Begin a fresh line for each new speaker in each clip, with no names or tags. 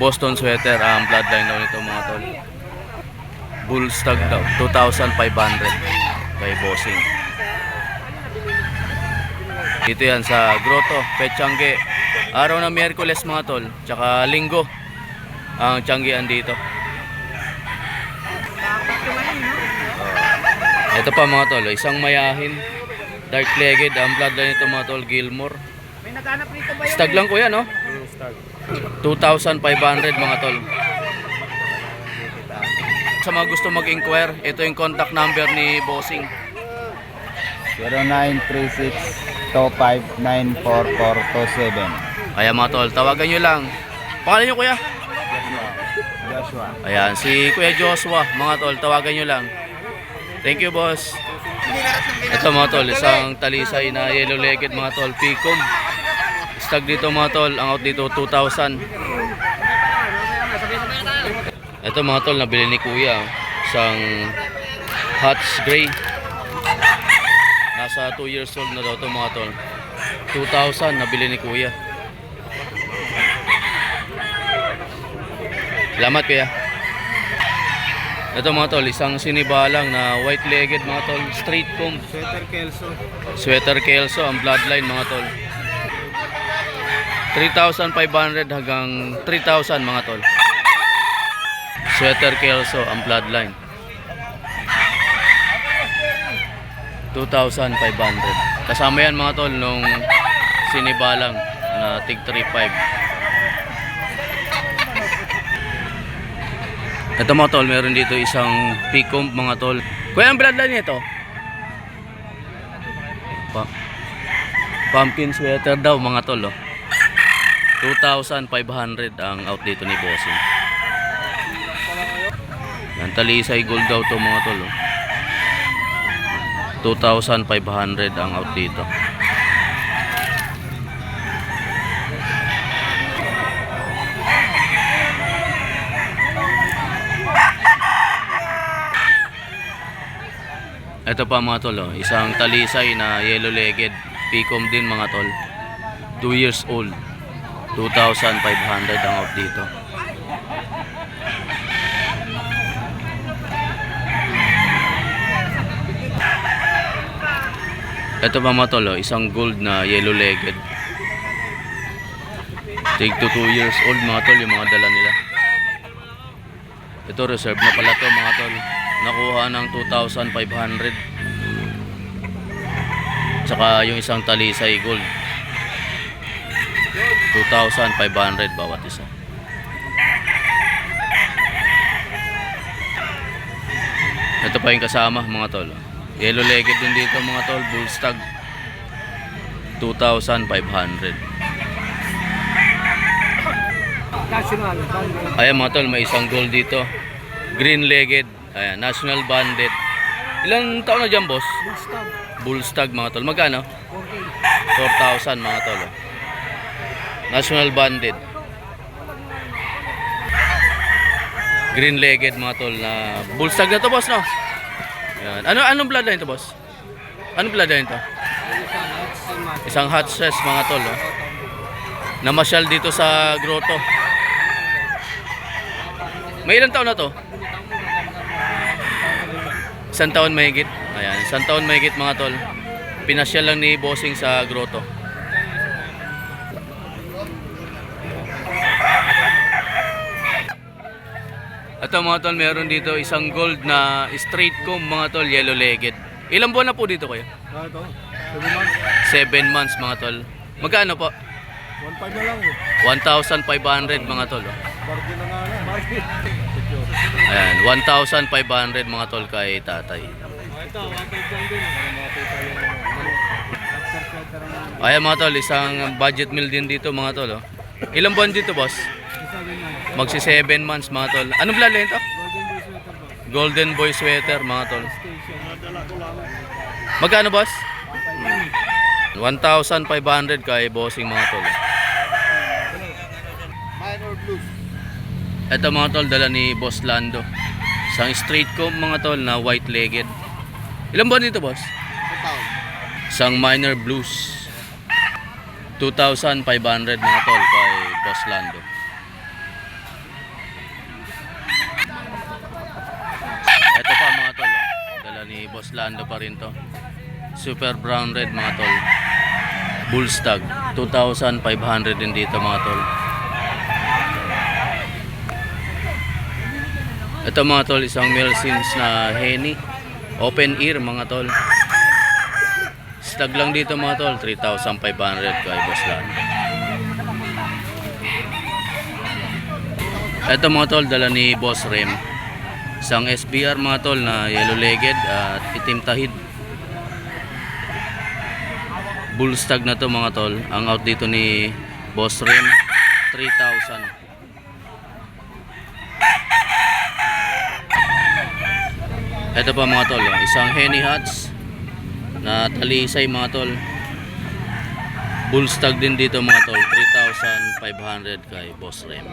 Boston sweater, ang bloodline daw nito mga tol. Bull stag daw, 2,500 kay bossing. Dito yan sa Grotto, Pechangge. Araw ng Miyerkules mga tol, tsaka Linggo ang tiyanggian dito. Ito pa mga tol, isang mayahin, dark legged, ang bloodline nito mga tol, Gilmore. Stag lang kuya, no?
Stag.
2,500 mga tol. Sa mga gusto mag-inquire, ito yung contact number ni bossing.
0936-2594-427.
Ayan mga tol, tawagan nyo lang. Pangalan nyo kuya?
Joshua.
Ayan, si Kuya Joshua, mga tol, tawagan nyo lang. Thank you boss. Ito mga tol, isang talisay na yellow legged mga tol, Picom. Stag dito mga tol, ang out dito 2,000. Ito mga tol, nabili ni kuya, isang Hutch Gray. Nasa 2 years old na daw ito mga tol. 2,000 nabili ni kuya. Salamat kuya. Ito mga tol, isang sinibalang na white legged mga tol, straight comb.
Sweater Kelso.
Sweater Kelso ang bloodline mga tol. 3,500 hanggang 3,000 mga tol. Sweater Kelso ang bloodline. 2,500. Kasama yan mga tol nung sinibalang na tig 3,500. Ito mga tol, meron dito isang Picom mga tol. Kuya, ang bloodline nito? Pumpkin sweater daw mga tol, oh. 2,500 ang out dito ni bossing. Yan, talisay gold daw to mga tol, oh. 2,500 ang out dito. Ito pa mga tol, oh, isang talisay na yellow legged, Picom din mga tol. 2 years old. 2,500 ang out dito. Ito pa mga tol, oh, isang gold na yellow legged. Take to 2 years old mga tol, yung mga dala nila. Ito reserve na pala to mga tol. Nakuha ng 2,500. Tsaka yung isang talisay gold, 2,500 bawat isa. Ito pa yung kasama mga tol. Yellow legged din dito mga tol, bull stag. 2,500. Ayan mga tol, may isang gold dito. Green legged. Ayan, national banded. Ilang taon na dyan boss? Bull stag mga tol. Magkano? 4,000 mga tol. National banded. Green legged mga tol na bull stag na to boss, no? Ayan. Anong bloodline to boss? Anong bloodline to? Isang Hutch mga tol, oh. Namasyal dito sa Grotto. May ilang taon na to? 1 taon mahigit. Ayan, 1 taon mahigit mga tol. Pinasyal lang ni bossing sa Grotto. Ito mga tol, meron dito isang gold na straight comb mga tol, yellow legged. Ilang buwan na po dito kayo?
Ito,
7 months mga tol. Magkano po?
1,500 na lang eh.
1,500 mga tol, oh.
Bargain na nga lang.
Ayan, 1,500 mga tol kay tatay.
Ito, 1,500 lang din.
Ayan mga tol, isang budget meal din dito mga tol, oh. Ilang buwan dito boss? Magsi 7 months mga tol. Anong bloodline to? Golden Boy sweater mga tol. Magkano boss? 1,500 kay bossing mga tol.
Minor blues.
Ito mga tol, dala ni Boss Lando. Isang straight comb mga tol na white legged. Ilang buwan dito boss? Isang minor blues. 2,500 mga tol kay Boss Lando. Boss Lando pa rin to. Super brown red mga tol. Bull stag 2,500 din dito mga tol. Ito mga tol, isang Melsins na Henny. Open ear mga tol. Stag lang dito mga tol, 3,500 kay Boss Lando. Ito mga tol, dala ni Boss Rem. Isang SBR mga tol na yellow legged at itim tahid. Bull stag na to mga tol. Ang out dito ni Boss Rem 3,000. Ito pa mga tol, isang Henny Hats na talisay mga tol. Bull stag din dito mga tol, 3,500 kay Boss Rem.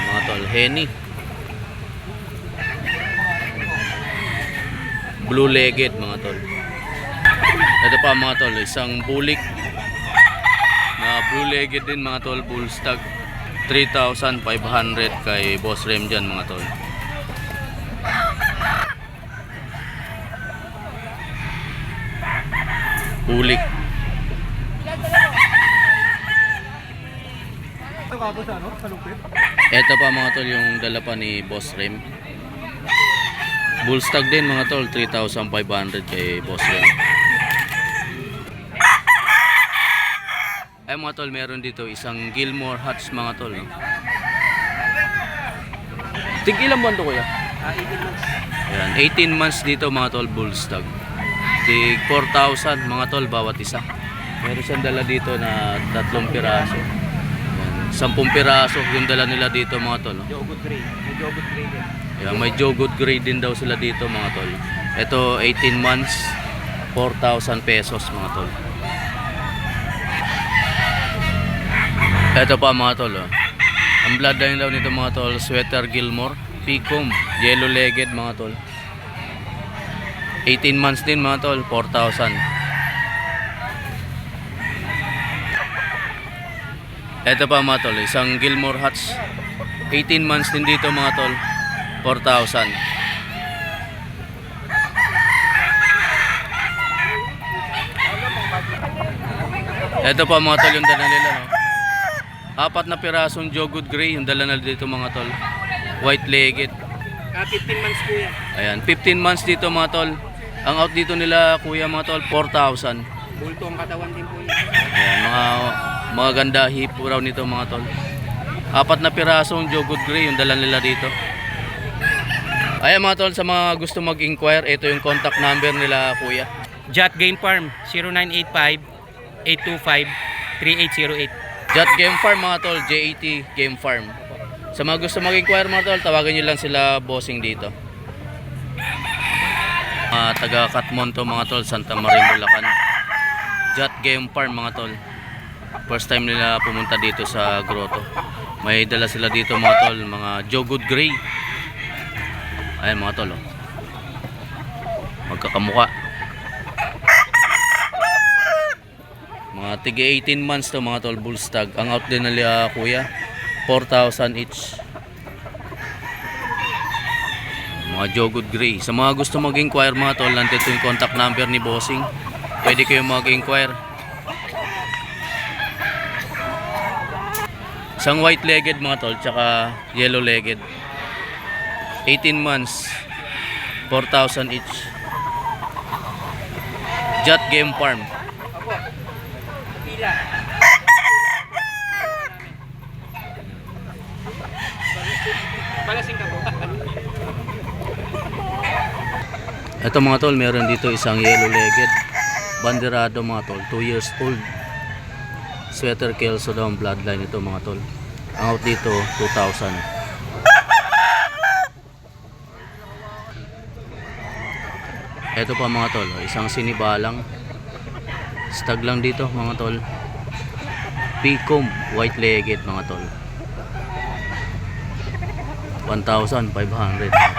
Mga tol, Henny. Blue legged mga tol. Ito pa mga tol, isang bulik na blue legged din mga tol, bull stag 3,500 kay Boss Rem dyan mga tol. Bulik. Ito pa mga tol, yung dala pa ni Boss Rem. Bull stag din mga tol, 3,500 kay Boss Rem. Ay mga tol, meron dito isang Gilmore Hats mga tol, no? Tig ilang buwan to kuya?
18 months.
Ayan, 18 months dito mga tol, bull stag. Tig 4,000 mga tol bawat isa. Meron siyang dala dito na 3 piraso. Ayan, 10 piraso yung dala nila dito mga tol, no?
Jogood Gray. May Jogood Gray din.
Ayan, may Jogood Gray din daw sila dito mga tol. Ito 18 months, 4,000 pesos mga tol. Ito pa mga tol, oh. Ang bloodline daw nito mga tol, Sweater Gilmore Picom, yellow legged mga tol. 18 months din mga tol, 4,000. Ito pa mga tol, isang Gilmore Hats, 18 months din dito mga tol, 4,000. Ito pa mga tol, yung dala nila, no? 4 na pirasong Jogood Gray yung dala na dito mga tol. White legged.
15 months po yan.
Ayan, 15 months dito mga tol. Ang out dito nila kuya mga tol, 4,000.
Bulto ang katawan din po yan.
Ayan, mga ganda hipo raw nito mga tol. 4 na pirasong Jogood Gray yung dala nila dito. Ayan mga tol, sa mga gusto mag-inquire, ito yung contact number nila kuya.
Jat Game Farm 0985-825-3808.
Jat Game Farm mga tol, JAT Game Farm. Sa mga gusto mag-inquire mga tol, tawagan nyo lang sila bossing dito. Taga Katmon to mga tol, Santa Maria, Bulacan. Jat Game Farm mga tol. First time nila pumunta dito sa grotto. May dala sila dito mga tol, mga Jogood Gray. Ayan mga tol, oh. Magkakamuka. Mga tig 18 months to mga tol, bull stag. Ang out din nila kuya, 4,000 each. Mga Jogood Gray. Sa mga gusto mag-inquire mga tol, nandito yung contact number ni bossing. Pwede kayo mag-inquire. Isang white legged mga tol, tsaka yellow legged. 18 months, 4,000 each. Jat Game Farm.
Pila. Balasing ka po.
Ito mga tol, meron dito isang yellow legged banderado mga tol, 2 years old. Sweater Kelso daw ang bloodline ito mga tol. Ang out dito 2,000. Ito pa mga tol, isang sinibalang stag lang dito mga tol. Picom, white legged mga tol. 1,500 mga tol.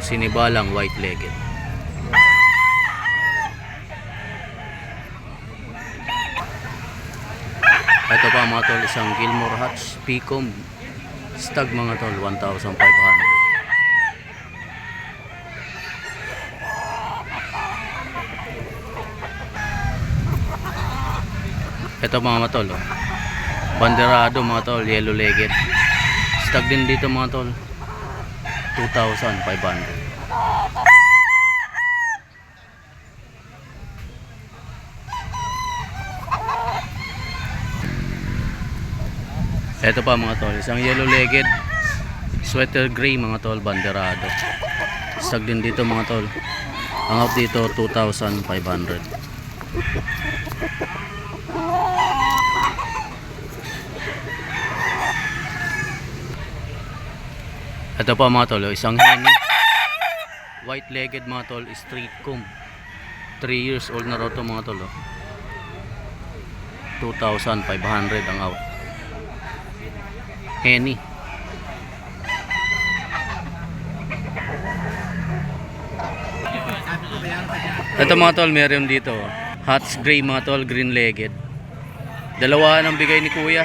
Sinibalang white legged. pa mga tol, isang Gilmore Hatch Picom stag mga tol, 1,500. Ito mga tol, oh. Banderado mga tol, yellow legged. Stag din dito mga tol, 2,500. Ito pa mga tol, isang yellow legged sweater gray mga tol, banderado. Stag din dito mga tol. Ang out dito 2,500. Ito pa mga tol, isang henny white legged mga tol, street comb. 3 years old na raw to mga tol, oh. 2,500 ang out. Henny. Ito mga tol, meron dito, oh. Hatch gray mga tol, green legged. Dalawa ang bigay ni kuya.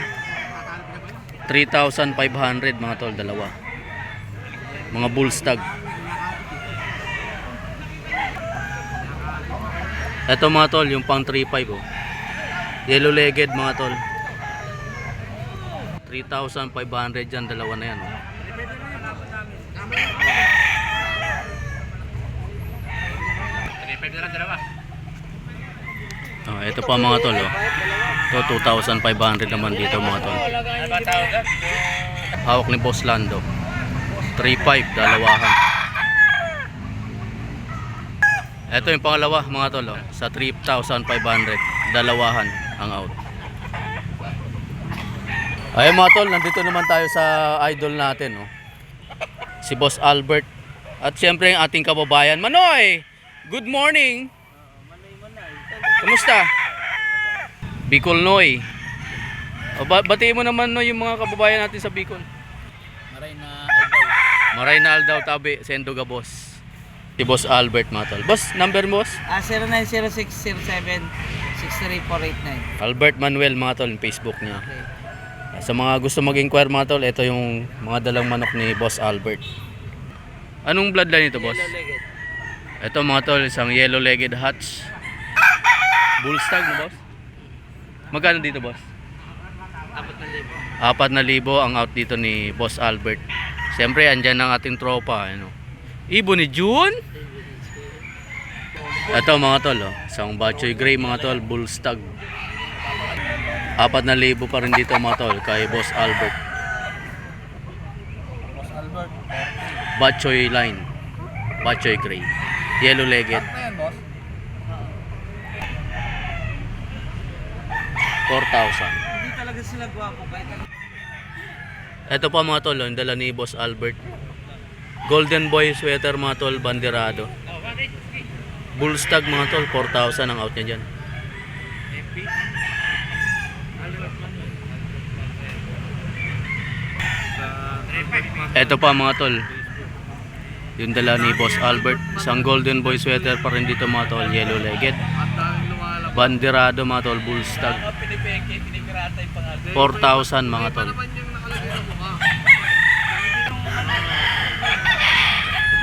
3,500 mga tol, dalawa. Mga bull stag. Ito mga tol, yung pang 3,500, oh. Yellow legged mga tol. 3,500 dyan, dalawa na yan, oh. Oh, ito pa mga tol, oh. Ito 2,500 naman dito mga tol. Hawak ni Boss Lando. 3,500 dalawahan. Ito yung pangalawa mga tol, oh. Sa 3,500 dalawahan ang out. Ay mga tol, nandito naman tayo sa idol natin, oh. Si Boss Albert. At syempre yung ating kababayan Manoy. Good morning. Kumusta? Bicol Noy. Batiin mo naman no yung mga kababayan natin sa Bicol. Maray na Aldaw tabi, Sendoga boss. Si Boss Albert mga tol. Boss, number mo boss?
090607-63489.
Albert Manuel mga tol, yung Facebook niya.
Okay.
Sa mga gusto mag-inquire mga tol, ito yung mga dalang manok ni Boss Albert. Anong bloodline ito boss?
Yellow legged.
Ito mga tol, isang yellow legged hatch bull stag na boss. Magkano dito boss? 4,000 ang out dito ni Boss Albert. Siyempre andyan ang ating tropa, ano. Ibo ni June. Ito mga tol, oh. Isang Bachoy Gray mga tol, bull stag. 4,000 pa rin dito mga tol kay Boss Albert. Bachoy line. Bachoy Gray. Yellow legged. 4,000.
Hindi talaga sila gwapo.
Ito pa mga tol, ang dala ni Boss Albert. Golden Boy sweater mga tol, banderado. Bull stag mga tol, 4,000 ang out niya dyan. Ito pa mga tol, yung dala ni Boss Albert. Isang Golden Boy sweater pa rin dito mga tol, yellow legged. Banderado mga tol, bull stag. 4,000 mga tol.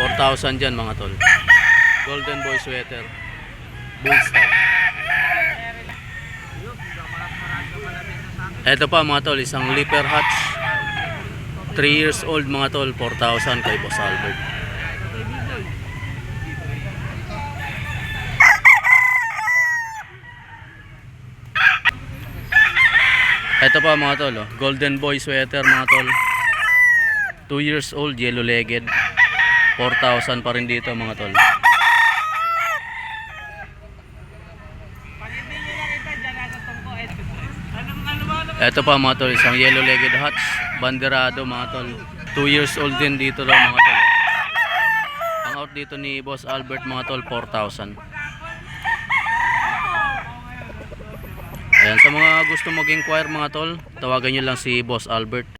4,000 dyan mga tol. Golden Boy sweater, bull stag. Ito pa mga tol, isang Leaper Hatch 3 years old mga tol, 4,000 kay Boss Albert. Ito pa mga tol, oh. Golden Boy sweater mga tol, 2 years old, yellow legged. 4,000 pa rin dito mga tol. Ito pa mga tol, isang yellow legged hatch, banderado mga tol, 2 years old din dito daw mga tol. Ang out dito ni Boss Albert mga tol, 4,000. Ayan, sa mga gusto mag-inquire mga tol, tawagan nyo lang si Boss Albert.